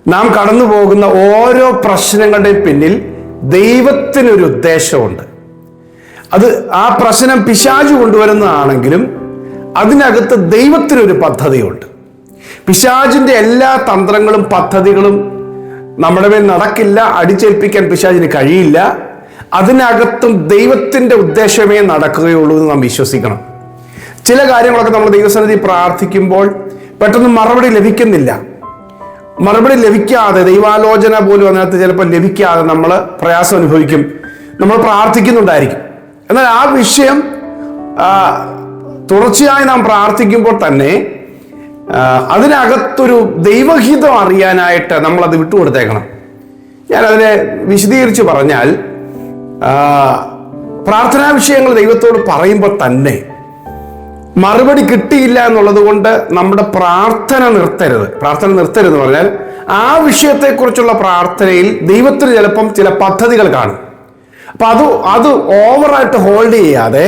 നാം കടന്നു പോകുന്ന ഓരോ പ്രശ്നങ്ങളുടെയും പിന്നിൽ ദൈവത്തിനൊരു ഉദ്ദേശമുണ്ട്. അത് ആ പ്രശ്നം പിശാചു കൊണ്ടുവരുന്നതാണെങ്കിലും അതിനകത്ത് ദൈവത്തിനൊരു പദ്ധതിയുണ്ട്. പിശാചിന്റെ എല്ലാ തന്ത്രങ്ങളും പദ്ധതികളും നമ്മുടെ മേൽ നടക്കില്ല, അടിച്ചേൽപ്പിക്കാൻ പിശാചിന് കഴിയില്ല. അതിനകത്തും ദൈവത്തിന്റെ ഉദ്ദേശമേ നടക്കുകയുള്ളൂ എന്ന് നാം വിശ്വസിക്കണം. ചില കാര്യങ്ങളൊക്കെ നമ്മൾ ദൈവസന്നിധി പ്രാർത്ഥിക്കുമ്പോൾ പെട്ടെന്ന് മറുപടി ലഭിക്കുന്നില്ല. മറുപടി ലഭിക്കാതെ, ദൈവാലോചന പോലും അതിനകത്ത് ചിലപ്പോൾ ലഭിക്കാതെ നമ്മൾ പ്രയാസം അനുഭവിക്കും. നമ്മൾ പ്രാർത്ഥിക്കുന്നുണ്ടായിരിക്കും. എന്നാൽ ആ വിഷയം തുടർച്ചയായി നാം പ്രാർത്ഥിക്കുമ്പോൾ തന്നെ അതിനകത്തൊരു ദൈവഹിതം അറിയാനായിട്ട് നമ്മളത് വിട്ടുകൊടുത്തേക്കണം. ഞാനതിനെ വിശദീകരിച്ച് പറഞ്ഞാൽ, പ്രാർത്ഥനാ വിഷയങ്ങൾ ദൈവത്തോട് പറയുമ്പോൾ തന്നെ മറുപടി കിട്ടിയില്ല എന്നുള്ളത് കൊണ്ട് നമ്മുടെ പ്രാർത്ഥന നിർത്തരുത്. പ്രാർത്ഥന നിർത്തരുതെന്ന് പറഞ്ഞാൽ ആ വിഷയത്തെക്കുറിച്ചുള്ള പ്രാർത്ഥനയിൽ ദൈവത്തിന് ചിലപ്പം ചില പദ്ധതികൾ കാണും. അപ്പൊ അത് ഓവറായിട്ട് ഹോൾഡ് ചെയ്യാതെ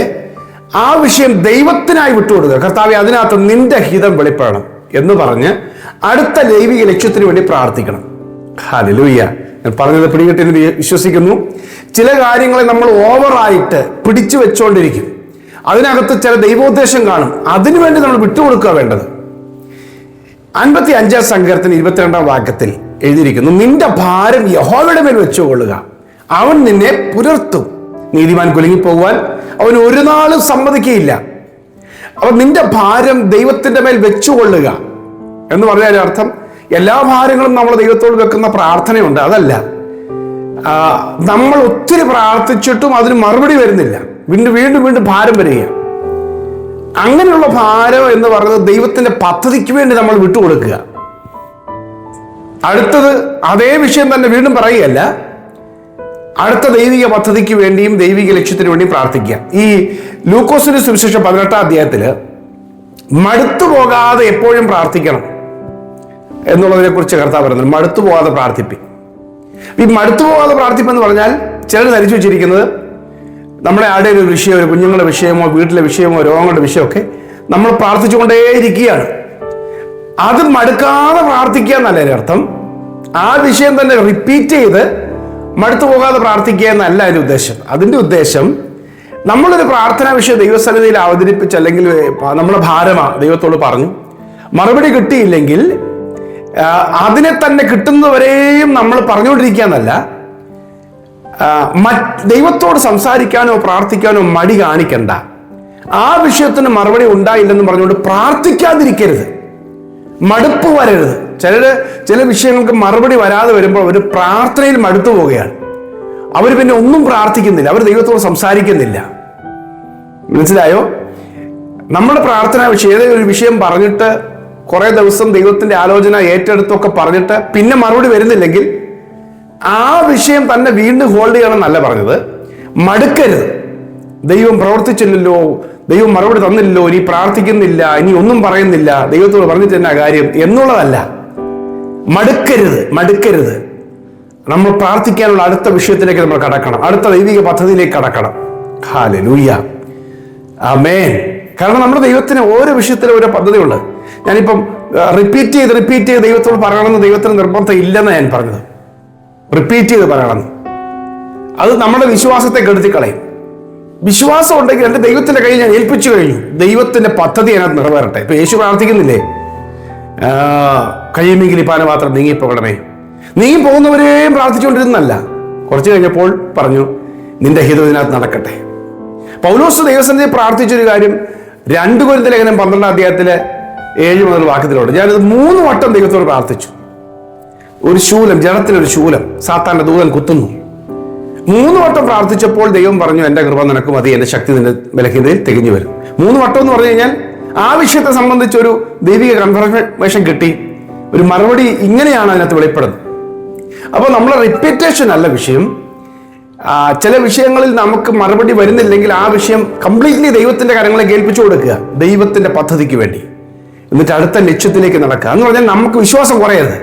ആ വിഷയം ദൈവത്തിനായി വിട്ടുകൊടുക്കുക. കർത്താവേ, അതിനകത്ത് നിന്റെ ഹിതം വെളിപ്പെടണം എന്ന് പറഞ്ഞ് അടുത്ത ദൈവിക ലക്ഷ്യത്തിന് വേണ്ടി പ്രാർത്ഥിക്കണം. ഹല്ലേലൂയ. ഞാൻ പറഞ്ഞത് പിടികിട്ടെന്ന് വിശ്വസിക്കുന്നു. ചില കാര്യങ്ങളെ നമ്മൾ ഓവറായിട്ട് പിടിച്ചു വെച്ചുകൊണ്ടിരിക്കും. അതിനകത്ത് ചില ദൈവോദ്ദേശം കാണും. അതിനുവേണ്ടി നമ്മൾ വിട്ടുകൊടുക്കുക വേണ്ടത്. 55 സങ്കീർത്തനം 22 വാക്യത്തിൽ എഴുതിയിരിക്കുന്നു, നിന്റെ ഭാരം യഹോവയുടെ മേൽ വെച്ചുകൊള്ളുക, അവൻ നിന്നെ പുലർത്തും. നീതിമാൻ കുലുങ്ങിപ്പോകുവാൻ അവൻ ഒരു നാളും സമ്മതിക്കുകയില്ല. അപ്പൊ നിന്റെ ഭാരം ദൈവത്തിന്റെ മേൽ വെച്ചുകൊള്ളുക എന്ന് പറഞ്ഞാൽ അർത്ഥം എല്ലാ ഭാരങ്ങളും നമ്മൾ ദൈവത്തോട് വെക്കുന്ന പ്രാർത്ഥനയുണ്ട്. അതല്ല, നമ്മൾ ഒത്തിരി പ്രാർത്ഥിച്ചിട്ടും അതിന് മറുപടി വരുന്നില്ല, വീണ്ടും വീണ്ടും വീണ്ടും ഭാരം വരിക. അങ്ങനെയുള്ള ഭാരം എന്ന് പറയുന്നത് ദൈവത്തിന്റെ പദ്ധതിക്ക് വേണ്ടി നമ്മൾ വിട്ടുകൊടുക്കുക. അടുത്തത് അതേ വിഷയം തന്നെ വീണ്ടും പറയുകയല്ല, അടുത്ത ദൈവിക പദ്ധതിക്ക് വേണ്ടിയും ദൈവിക ലക്ഷ്യത്തിന് വേണ്ടിയും പ്രാർത്ഥിക്കുക. ഈ ലൂക്കോസിന്റെ സുവിശേഷം 18 അധ്യായത്തില് മടുത്തു പോകാതെ എപ്പോഴും പ്രാർത്ഥിക്കണം എന്നുള്ളതിനെ കുറിച്ച് കർത്താവ് പറയുന്നത്. മടുത്തു പോകാതെ പ്രാർത്ഥിപ്പി. ഈ മടുത്തു പോകാതെ പ്രാർത്ഥിപ്പെന്ന് പറഞ്ഞാൽ ചിലർ ധരിച്ചു വെച്ചിരിക്കുന്നത് നമ്മുടെ ആരുടെ ഒരു വിഷയം, ഒരു കുഞ്ഞുങ്ങളുടെ വിഷയമോ വീട്ടിലെ വിഷയമോ രോഗങ്ങളുടെ വിഷയമൊക്കെ നമ്മൾ പ്രാർത്ഥിച്ചുകൊണ്ടേയിരിക്കുകയാണ്. അത് മടുക്കാതെ പ്രാർത്ഥിക്കുക എന്നല്ല അർത്ഥം. ആ വിഷയം തന്നെ റിപ്പീറ്റ് ചെയ്ത് മടുത്തു പോകാതെ പ്രാർത്ഥിക്കുക എന്നല്ല അതിൻ്റെ ഉദ്ദേശം. അതിൻ്റെ ഉദ്ദേശം നമ്മളൊരു പ്രാർത്ഥനാ വിഷയം ദൈവസന്നിധിയിൽ അവതരിപ്പിച്ച്, അല്ലെങ്കിൽ നമ്മുടെ ഭാരമാ ദൈവത്തോട് പറഞ്ഞു, മറുപടി കിട്ടിയില്ലെങ്കിൽ അതിനെ തന്നെ കിട്ടുന്നവരെയും നമ്മൾ പറഞ്ഞുകൊണ്ടിരിക്കുക എന്നല്ല. ദൈവത്തോട് സംസാരിക്കാനോ പ്രാർത്ഥിക്കാനോ മടി കാണിക്കണ്ട. ആ വിഷയത്തിന് മറുപടി ഉണ്ടായില്ലെന്ന് പറഞ്ഞുകൊണ്ട് പ്രാർത്ഥിക്കാതിരിക്കരുത്, മടുപ്പ് വരരുത്. ചില വിഷയങ്ങൾക്ക് മറുപടി വരാതെ വരുമ്പോൾ അവർ പ്രാർത്ഥനയിൽ മടുത്തു പോവുകയാണ്. അവർ പിന്നെ ഒന്നും പ്രാർത്ഥിക്കുന്നില്ല, അവർ ദൈവത്തോട് സംസാരിക്കുന്നില്ല. മനസ്സിലായോ? നമ്മുടെ പ്രാർത്ഥനാ വിഷയം, ഏതെങ്കിലും ഒരു വിഷയം പറഞ്ഞിട്ട് കുറെ ദിവസം ദൈവത്തിന്റെ ആലോചന ഏറ്റെടുത്തൊക്കെ പറഞ്ഞിട്ട് പിന്നെ മറുപടി വരുന്നില്ലെങ്കിൽ ആ വിഷയം തന്നെ വീണ്ടും ഹോൾഡ് ചെയ്യണം എന്നല്ല പറഞ്ഞത്. മടുക്കരുത്. ദൈവം പ്രവർത്തിച്ചില്ലല്ലോ, ദൈവം മറുപടി തന്നില്ലല്ലോ, ഇനി പ്രാർത്ഥിക്കുന്നില്ല, ഇനി ഒന്നും പറയുന്നില്ല, ദൈവത്തോട് പറഞ്ഞിട്ട് തന്നെ കാര്യം എന്നുള്ളതല്ല. മടുക്കരുത്. നമ്മൾ പ്രാർത്ഥിക്കാനുള്ള അടുത്ത വിഷയത്തിലേക്ക് നമ്മൾ കടക്കണം, അടുത്ത ദൈവിക പദ്ധതിയിലേക്ക് കടക്കണം. ഹല്ലേലൂയ, ആമേൻ. കാരണം നമ്മുടെ ദൈവത്തിന് ഓരോ വിഷയത്തിലും ഓരോ പദ്ധതിയുണ്ട്. ഞാനിപ്പം റിപ്പീറ്റ് ചെയ്ത് ദൈവത്തോട് പറയണമെന്ന് ദൈവത്തിന് നിർബന്ധം ഇല്ലെന്ന് ഞാൻ പറഞ്ഞത്. റിപ്പീറ്റ് ചെയ്ത് പറയണം. അത് നമ്മുടെ വിശ്വാസത്തെ കെടുത്തിക്കളയും. വിശ്വാസം ഉണ്ടെങ്കിൽ എൻ്റെ ദൈവത്തിന്റെ കയ്യിൽ ഞാൻ ഏൽപ്പിച്ചു കഴിഞ്ഞു, ദൈവത്തിന്റെ പദ്ധതി അതിനകത്ത് നിറവേറട്ടെ. ഇപ്പൊ യേശു പ്രാർത്ഥിക്കുന്നില്ലേ, കഴിയുമെങ്കിൽ ഈ പാനപാത്രം നീങ്ങിപ്പോകണമേ. നീങ്ങി പോകുന്നവരെയും പ്രാർത്ഥിച്ചുകൊണ്ടിരുന്നല്ല. കുറച്ച് കഴിഞ്ഞപ്പോൾ പറഞ്ഞു, നിന്റെ ഹിതം ഇതിനകത്ത് നടക്കട്ടെ. പൗലോസ് ദൈവസന്നിധി പ്രാർത്ഥിച്ചൊരു കാര്യം 2 കൊരിന്ത്യർ ലേഖനം 12 അധ്യായത്തിലെ 7 മുതൽ വാക്യത്തിലോട്ട് ഞാനിത് 3 വട്ടം ദൈവത്തോട് പ്രാർത്ഥിച്ചു. ഒരു ശൂലം, ജഡത്തിലൊരു ശൂലം സാത്താന്റെ ദൂതൻ കുത്തുന്നു. 3 വട്ടം പ്രാർത്ഥിച്ചപ്പോൾ ദൈവം പറഞ്ഞു, എന്റെ കൃപ നിനക്ക് മതി, എന്റെ ശക്തി നിന്റെ ബലഹീനതയിൽ തികഞ്ഞു വരും. 3 വട്ടം എന്ന് പറഞ്ഞു കഴിഞ്ഞാൽ ആ വിഷയത്തെ സംബന്ധിച്ച് ഒരു ദൈവിക കൺഫർമേഷൻ കിട്ടി, ഒരു മറുപടി ഇങ്ങനെയാണ് അതിനകത്ത് വെളിപ്പെടുന്നത്. അപ്പോൾ നമ്മളെ റിപ്പീറ്റേഷൻ അല്ല വിഷയം. ചില വിഷയങ്ങളിൽ നമുക്ക് മറുപടി വരുന്നില്ലെങ്കിൽ ആ വിഷയം കംപ്ലീറ്റ്ലി ദൈവത്തിന്റെ കാര്യങ്ങളെ കേൾപ്പിച്ചു കൊടുക്കുക, ദൈവത്തിന്റെ പദ്ധതിക്ക് വേണ്ടി. എന്നിട്ട് അടുത്ത ലക്ഷ്യത്തിലേക്ക് നടക്കുക എന്ന് പറഞ്ഞാൽ നമുക്ക് വിശ്വാസം കുറയരുത്.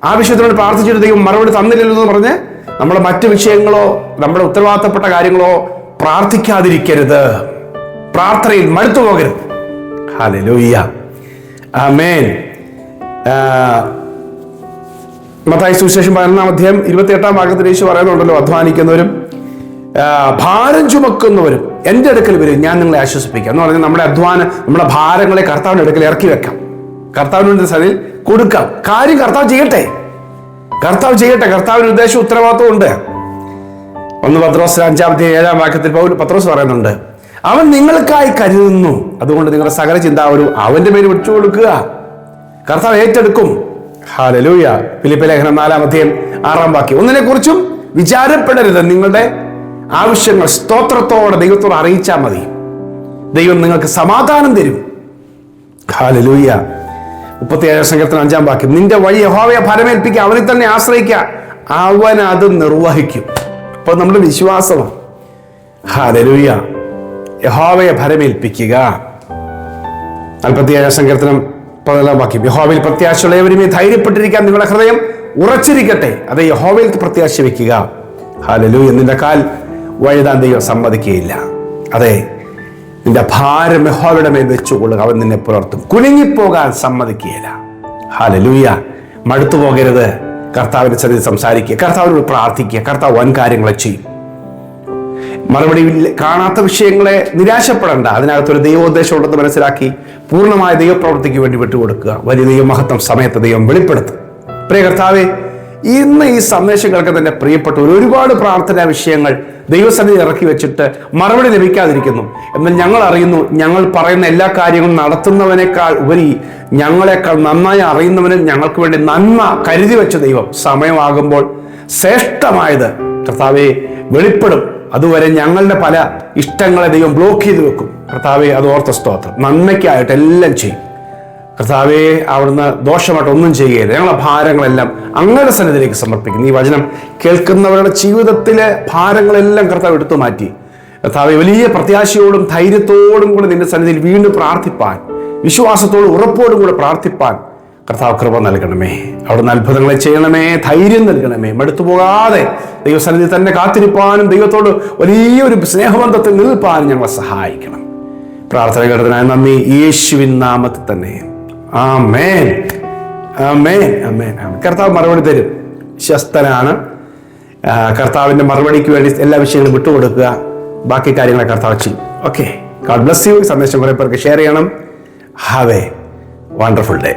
ആ വിഷയത്തിനോട് പ്രാർത്ഥിച്ചിട്ട് ദൈവം മറുപടി തന്നില്ലല്ലോ എന്ന് പറഞ്ഞ് നമ്മളെ മറ്റു വിഷയങ്ങളോ നമ്മുടെ ഉത്തരവാദിത്തപ്പെട്ട കാര്യങ്ങളോ പ്രാർത്ഥിക്കാതിരിക്കരുത്. പ്രാർത്ഥനയിൽ മടുത്തു പോകരുത്. ഹല്ലേലൂയ, ആമേൻ. മത്തായി സുവിശേഷം 11-ാം അധ്യായം 28-ാം വാക്യത്തിൽ യേശു പറയുന്നുണ്ടല്ലോ, അധ്വാനിക്കുന്നവരും ഭാരം ചുമക്കുന്നവരും എൻ്റെ അടുക്കൽ വരും, ഞാൻ നിങ്ങളെ ആശ്വസിപ്പിക്കാം എന്ന് പറഞ്ഞാൽ നമ്മുടെ ഭാരങ്ങളെ കർത്താവിൻ്റെ അടുക്കൽ ഇറക്കി വെക്കാം, കർത്താവിൻ്റെ സന്നിധിയിൽ കൊടുക്കാം. കാര്യം കർത്താവ് ചെയ്യട്ടെ. കർത്താവിന് ഉദ്ദേശം ഉത്തരവാദിത്വം ഉണ്ട്. 1 പത്രോസ് 5-ാം അധ്യായം 7-ാം വാക്യത്തിൽ പത്രോസ് പറയുന്നുണ്ട്, അവൻ നിങ്ങൾക്കായി കരുതുന്നു, അതുകൊണ്ട് നിങ്ങളുടെ സകല ചിന്താവരും അവന്റെ മേൽ വിട്ടു കൊടുക്കുക. കർത്താവ് ഏറ്റെടുക്കും. ഹല്ലേലൂയ. ഫിലിപ്പിയർ ലേഖനം 4-ാം അധ്യായം 6-ാം വാക്യം, ഒന്നിനെ കുറിച്ചും വിചാരപ്പെടരുത്, നിങ്ങളുടെ ആവശ്യങ്ങൾ സ്തോത്രത്തോടെ ദൈവത്തോട് അറിയിച്ചാൽ മതി, ദൈവം നിങ്ങൾക്ക് സമാധാനം തരും. ഹല്ലേലൂയ. 37-ാം സങ്കീർത്തനം 5-ാം വാക്യം, നിന്റെ വഴി യഹോവയെ ഭരമേൽപ്പിക്കുക, അവനിൽ തന്നെ ആശ്രയിക്കുക, അവൻ അത് നിർവഹിക്കും. അപ്പൊ നമ്മുടെ വിശ്വാസമാണ്. ഹല്ലേലൂയ. യഹോവയെ ഭരമേൽപ്പിക്കുക. 47-ാം സങ്കീർത്തനം 14-ാം വാക്യം, യഹോവയിൽ പ്രത്യാശയുള്ളവരുമേ ധൈര്യപ്പെട്ടിരിക്കാൻ നിങ്ങളുടെ ഹൃദയം ഉറച്ചിരിക്കട്ടെ, അത് യഹോവയിൽ പ്രത്യാശ വെക്കുക. ഹല്ലേലൂയ. നിന്റെ കാൽ വഴുതാൻ ദൈവം സമ്മതിക്കുകയില്ല. അതെ, നിന്റെ ഭാരം യഹോവയുടെ മേൽ വെച്ചുകൊള്ളുക, അവൻ നിന്നെ പുലർത്തും, കുലുങ്ങിപ്പോകാൻ സമ്മതിക്കുകയില്ല. ഹല്ലേലൂയ. മടുത്തു പോകരുത്. കർത്താവിന്റെ സന്നിധി സംസാരിക്കുക, കർത്താവിനോട് പ്രാർത്ഥിക്കുക, കർത്താവ് വൻ കാര്യങ്ങളെ ചെയ്യും. മറുപടി കാണാത്ത വിഷയങ്ങളെ നിരാശപ്പെടേണ്ട, അതിനകത്തൊരു ദൈവോദ്ദേശം ഉണ്ടെന്ന് മനസ്സിലാക്കി പൂർണ്ണമായ ദൈവപ്രവൃത്തിക്ക് വേണ്ടി വിട്ടുകൊടുക്കുക. വലിയ ദൈവമഹത്വം സമയത്ത് ദൈവം വെളിപ്പെടുത്തും. പ്രിയ കർത്താവേ, ഇന്ന് ഈ സന്ദേശങ്ങൾക്ക് തന്നെ പ്രിയപ്പെട്ട ഒരുപാട് പ്രാർത്ഥനാ വിഷയങ്ങൾ ദൈവസന്നിധി ഇറക്കി വെച്ചിട്ട് മറുപടി ലഭിക്കാതിരിക്കുന്നു. എന്നാൽ ഞങ്ങൾ അറിയുന്നു, ഞങ്ങൾ പറയുന്ന എല്ലാ കാര്യങ്ങളും നടത്തുന്നവനേക്കാൾ ഉപരി ഞങ്ങളെക്കാൾ നന്നായി അറിയുന്നവന് ഞങ്ങൾക്ക് വേണ്ടി നന്മ കരുതി വെച്ച ദൈവം സമയമാകുമ്പോൾ ശ്രേഷ്ഠമായത് കർത്താവെ വെളിപ്പെടും. അതുവരെ ഞങ്ങളുടെ പല ഇഷ്ടങ്ങളെ ദൈവം ബ്ലോക്ക് ചെയ്ത് വെക്കും. കർത്താവെ, അത് ഓർത്ത സ്തോത്രം. നന്മയ്ക്കായിട്ട് എല്ലാം ചെയ്യും കർത്താവെ. അവിടുന്ന് ദോഷമായിട്ട് ഒന്നും ചെയ്യുകയില്ല. ഞങ്ങളുടെ ഭാരങ്ങളെല്ലാം അങ്ങയുടെ സന്നിധിയിലേക്ക് സമർപ്പിക്കുന്നു. ഈ വചനം കേൾക്കുന്നവരുടെ ജീവിതത്തിലെ ഭാരങ്ങളെല്ലാം കർത്താവ് എടുത്തു മാറ്റി കർത്താവെ, വലിയ പ്രത്യാശയോടും ധൈര്യത്തോടും കൂടെ നിന്റെ സന്നിധിയിൽ വീണ്ടും പ്രാർത്ഥിപ്പാൻ, വിശ്വാസത്തോടും ഉറപ്പോടും കൂടെ പ്രാർത്ഥിപ്പാൻ കർത്താവ് കൃപ നൽകണമേ. അവിടുന്ന് അത്ഭുതങ്ങളെ ചെയ്യണമേ, ധൈര്യം നൽകണമേ. മടുത്തു പോകാതെ ദൈവസന്നിധി തന്നെ കാത്തിരിപ്പാനും ദൈവത്തോട് വലിയൊരു സ്നേഹബന്ധത്തിൽ നിൽപ്പാനും ഞങ്ങളെ സഹായിക്കണം. പ്രാർത്ഥന കേട്ടതിനായി നന്ദി, യേശുവിൻ നാമത്തിൽ തന്നെ. ആമേൻ, ആമേൻ, ആമേൻ. കർത്താവ് മറുപടി തരും. വിശ്വസ്തനാണ്. കർത്താവിന്റെ മറുപടിക്ക് വേണ്ടി എല്ലാ വിഷയങ്ങളും വിട്ടുകൊടുക്കുക. ബാക്കി കാര്യങ്ങളെ കർത്താവ് ചെയ്യും. Okay, God bless you. സന്ദേശം കുറെ പേർക്ക് ഷെയർ ചെയ്യണം. Have A wonderful day.